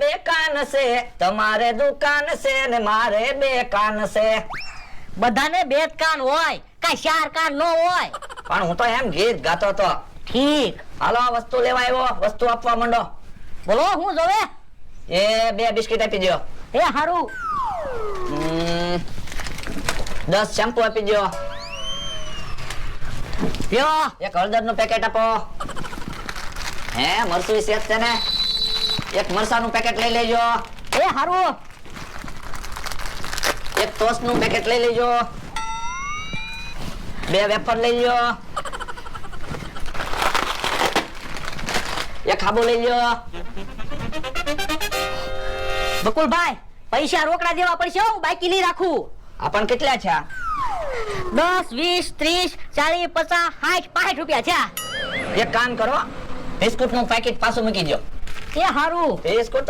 બે કાન છે, તમારે દુકાન છે ને મારે બે કાન છે. બધાને બે જ કાન હોય, કાંઈ ચાર કાન ન હોય. પણ હું તો એમ ગીત ગાતો હતો. ઠીક, હાલો આ વસ્તુ લેવા આવ્યો, વસ્તુ આપવા માંડો. બોલો હું જોવે? એ 2 બિસ્કિટ આપી દો. એ હારું. 10 શેમ્પુ આપી દો. લ્યો, એક હળદરનું પેકેટ આપો. હે મરચું શેક છે ને, એક મરસાનું પેકેટ લઈ લેજો. એ હારું. એક ટોસ્ટનું પેકેટ લઈ લેજો. 2 વેફર લઈ લ્યો. એક ખાબો લઈ લ્યો. બકુલભાઈ, પૈસા રોકડા દેવા પડશે, હું બાકી નહીં રાખું. આ પણ કેટલા છે? 10, 20, 30, 40, 50, 60 રૂપિયા છે. એક કામ કરો, બિસ્કુટનું પેકેટ પાછું મૂકી દો. એ હારું. બિસ્કુટ તો